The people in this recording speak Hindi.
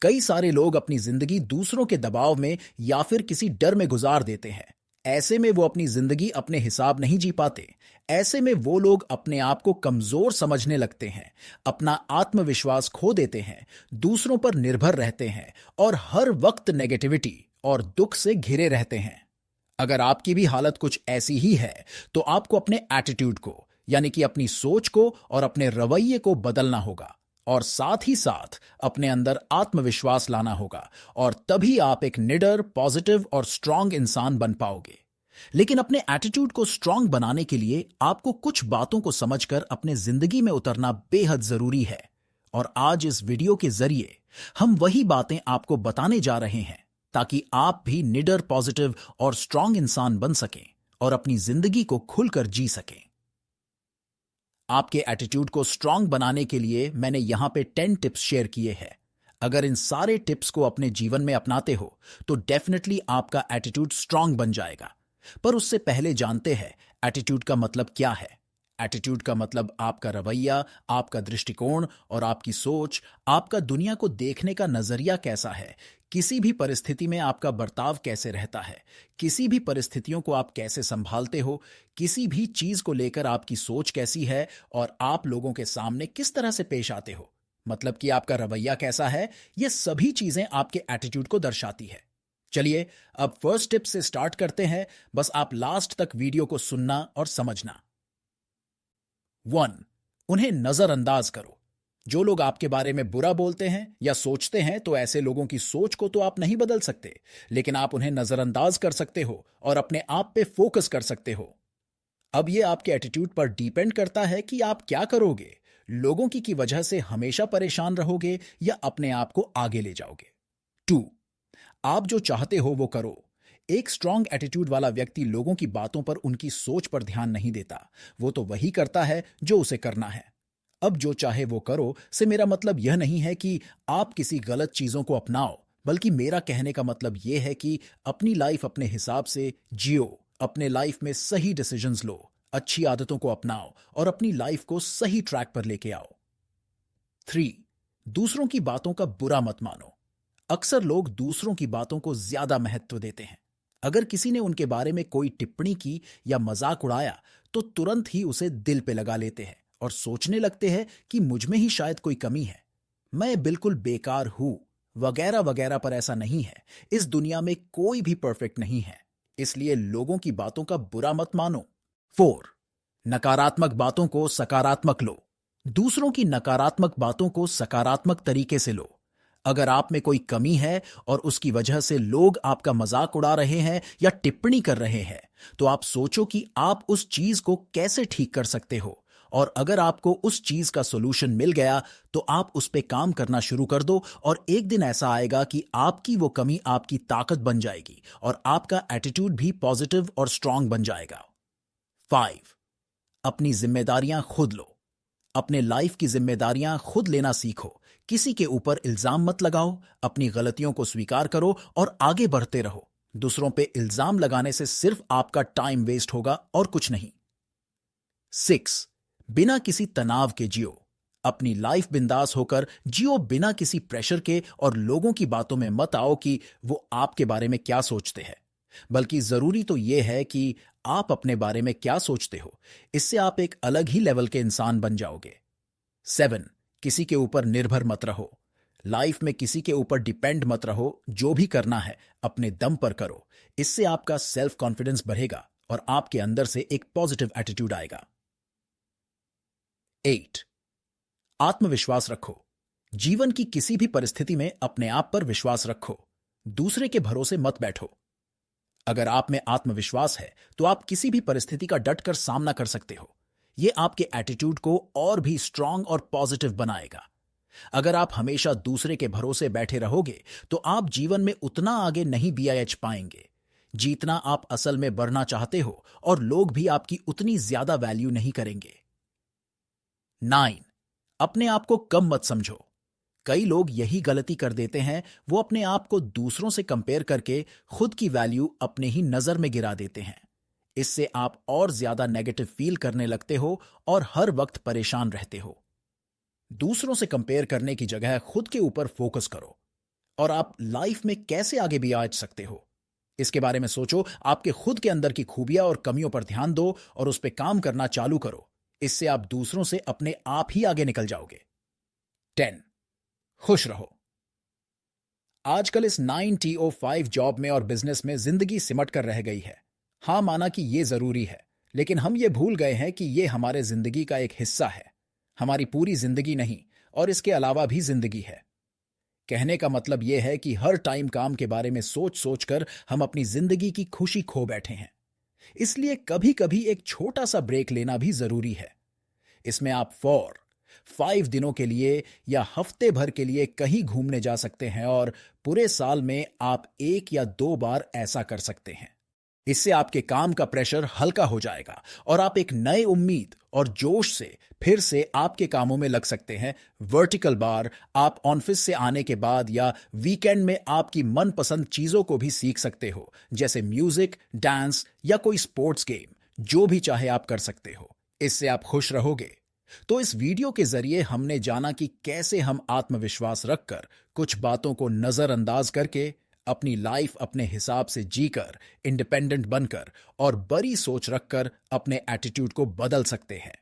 कई सारे लोग अपनी जिंदगी दूसरों के दबाव में या फिर किसी डर में गुजार देते हैं। ऐसे में वो अपनी जिंदगी अपने हिसाब नहीं जी पाते। ऐसे में वो लोग अपने आप को कमजोर समझने लगते हैं, अपना आत्मविश्वास खो देते हैं, दूसरों पर निर्भर रहते हैं और हर वक्त नेगेटिविटी और दुख से घिरे रहते हैं। अगर आपकी भी हालत कुछ ऐसी ही है, तो आपको अपने एटीट्यूड को, यानी कि अपनी सोच को और अपने रवैये को बदलना होगा और साथ ही साथ अपने अंदर आत्मविश्वास लाना होगा, और तभी आप एक निडर, पॉजिटिव और स्ट्रांग इंसान बन पाओगे। लेकिन अपने एटीट्यूड को स्ट्रांग बनाने के लिए आपको कुछ बातों को समझकर अपने जिंदगी में उतरना बेहद जरूरी है। और आज इस वीडियो के जरिए हम वही बातें आपको बताने जा रहे हैं, ताकि आप भी निडर, पॉजिटिव और स्ट्रांग इंसान बन सकें और अपनी जिंदगी को खुलकर जी सकें। आपके एटीट्यूड को स्ट्रांग बनाने के लिए मैंने यहां पे 10 टिप्स शेयर किए हैं। अगर इन सारे टिप्स को अपने जीवन में अपनाते हो तो डेफिनेटली आपका एटीट्यूड स्ट्रांग बन जाएगा। पर उससे पहले जानते हैं एटीट्यूड का मतलब क्या है। एटीट्यूड का मतलब आपका रवैया, आपका दृष्टिकोण और आपकी सोच, आपका दुनिया को देखने का नजरिया कैसा है, किसी भी परिस्थिति में आपका बर्ताव कैसे रहता है, किसी भी परिस्थितियों को आप कैसे संभालते हो, किसी भी चीज को लेकर आपकी सोच कैसी है और आप लोगों के सामने किस तरह से पेश आते हो, मतलब कि आपका रवैया कैसा है। ये सभी चीजें आपके एटीट्यूड को दर्शाती है। चलिए अब फर्स्ट टिप से स्टार्ट करते हैं। बस आप लास्ट तक वीडियो को सुनना और समझना। 1. उन्हें नजरअंदाज करो। जो लोग आपके बारे में बुरा बोलते हैं या सोचते हैं, तो ऐसे लोगों की सोच को तो आप नहीं बदल सकते, लेकिन आप उन्हें नजरअंदाज कर सकते हो और अपने आप पे फोकस कर सकते हो। अब ये आपके एटीट्यूड पर डिपेंड करता है कि आप क्या करोगे। लोगों की वजह से हमेशा परेशान रहोगे या अपने आप को आगे ले जाओगे। 2. आप जो चाहते हो वो करो। एक स्ट्रांग एटीट्यूड वाला व्यक्ति लोगों की बातों पर, उनकी सोच पर ध्यान नहीं देता। वो तो वही करता है जो उसे करना है। अब जो चाहे वो करो से मेरा मतलब यह नहीं है कि आप किसी गलत चीजों को अपनाओ, बल्कि मेरा कहने का मतलब यह है कि अपनी लाइफ अपने हिसाब से जियो, अपने लाइफ में सही डिसीजंस लो, अच्छी आदतों को अपनाओ और अपनी लाइफ को सही ट्रैक पर लेके आओ। 3. दूसरों की बातों का बुरा मत मानो। अक्सर लोग दूसरों की बातों को ज्यादा महत्व देते हैं। अगर किसी ने उनके बारे में कोई टिप्पणी की या मजाक उड़ाया, तो तुरंत ही उसे दिल पे लगा लेते हैं और सोचने लगते हैं कि मुझ में ही शायद कोई कमी है, मैं बिल्कुल बेकार हूं, वगैरह वगैरह। पर ऐसा नहीं है। इस दुनिया में कोई भी परफेक्ट नहीं है, इसलिए लोगों की बातों का बुरा मत मानो। 4. नकारात्मक बातों को सकारात्मक लो। दूसरों की नकारात्मक बातों को सकारात्मक तरीके से लो। अगर आप में कोई कमी है और उसकी वजह से लोग आपका मजाक उड़ा रहे हैं या टिप्पणी कर रहे हैं, तो आप सोचो कि आप उस चीज को कैसे ठीक कर सकते हो। और अगर आपको उस चीज का सॉल्यूशन मिल गया, तो आप उस पे काम करना शुरू कर दो और एक दिन ऐसा आएगा कि आपकी वो कमी आपकी ताकत बन जाएगी और आपका एटीट्यूड भी पॉजिटिव और स्ट्रांग बन जाएगा। 5. अपनी जिम्मेदारियां खुद लो। अपने लाइफ की जिम्मेदारियां खुद लेना सीखो। किसी के ऊपर इल्जाम मत लगाओ, अपनी गलतियों को स्वीकार करो और आगे बढ़ते रहो। दूसरों पे इल्जाम लगाने से सिर्फ आपका टाइम वेस्ट होगा और कुछ नहीं। 6. बिना किसी तनाव के जियो। अपनी लाइफ बिंदास होकर जियो, बिना किसी प्रेशर के, और लोगों की बातों में मत आओ कि वो आपके बारे में क्या सोचते हैं, बल्कि जरूरी तो यह है कि आप अपने बारे में क्या सोचते हो। इससे आप एक अलग ही लेवल के इंसान बन जाओगे। 7. किसी के ऊपर निर्भर मत रहो। लाइफ में किसी के ऊपर डिपेंड मत रहो। जो भी करना है अपने दम पर करो। इससे आपका सेल्फ कॉन्फिडेंस बढ़ेगा और आपके अंदर से एक पॉजिटिव एटीट्यूड आएगा। 8. आत्मविश्वास रखो। जीवन की किसी भी परिस्थिति में अपने आप पर विश्वास रखो। दूसरे के भरोसे मत बैठो। अगर आप में आत्मविश्वास है, तो आप किसी भी परिस्थिति का डटकर सामना कर सकते हो। यह आपके एटीट्यूड को और भी स्ट्रांग और पॉजिटिव बनाएगा। अगर आप हमेशा दूसरे के भरोसे बैठे रहोगे, तो आप जीवन में उतना आगे नहीं बीआईएच पाएंगे जितना आप असल में बढ़ना चाहते हो, और लोग भी आपकी उतनी ज्यादा वैल्यू नहीं करेंगे। 9. अपने आप को कम मत समझो। कई लोग यही गलती कर देते हैं, वो अपने आप को दूसरों से कंपेयर करके खुद की वैल्यू अपने ही नजर में गिरा देते हैं। इससे आप और ज्यादा नेगेटिव फील करने लगते हो और हर वक्त परेशान रहते हो। दूसरों से कंपेयर करने की जगह खुद के ऊपर फोकस करो। और आप लाइफ में कैसे आगे भी आ सकते हो। इसके बारे में सोचो, आपके खुद के अंदर की खूबियां और कमियों पर ध्यान दो और उस पर काम करना चालू करो। इससे आप दूसरों से अपने आप ही आगे निकल जाओगे। 10. खुश रहो। आजकल इस 9 to 5 जॉब में और बिजनेस में जिंदगी सिमट कर रह गई है। हाँ, माना कि ये जरूरी है, लेकिन हम ये भूल गए हैं कि ये हमारे जिंदगी का एक हिस्सा है, हमारी पूरी जिंदगी नहीं। और इसके अलावा भी जिंदगी है। कहने का मतलब यह है कि हर टाइम काम के बारे में सोच सोच कर हम अपनी जिंदगी की खुशी खो बैठे हैं। इसलिए कभी कभी एक छोटा सा ब्रेक लेना भी जरूरी है। इसमें आप 5 दिनों के लिए या हफ्ते भर के लिए कहीं घूमने जा सकते हैं और पूरे साल में आप 1 या 2 बार ऐसा कर सकते हैं। इससे आपके काम का प्रेशर हल्का हो जाएगा और आप एक नए उम्मीद और जोश से फिर से आपके कामों में लग सकते हैं। वर्टिकल बार, आप ऑफिस से आने के बाद या वीकेंड में आपकी मनपसंद चीजों को भी सीख सकते हो, जैसे म्यूजिक, डांस या कोई स्पोर्ट्स गेम। जो भी चाहे आप कर सकते हो। इससे आप खुश रहोगे। तो इस वीडियो के जरिए हमने जाना कि कैसे हम आत्मविश्वास रखकर, कुछ बातों को नजरअंदाज करके, अपनी लाइफ अपने हिसाब से जीकर, इंडिपेंडेंट बनकर और बड़ी सोच रखकर अपने एटीट्यूड को बदल सकते हैं।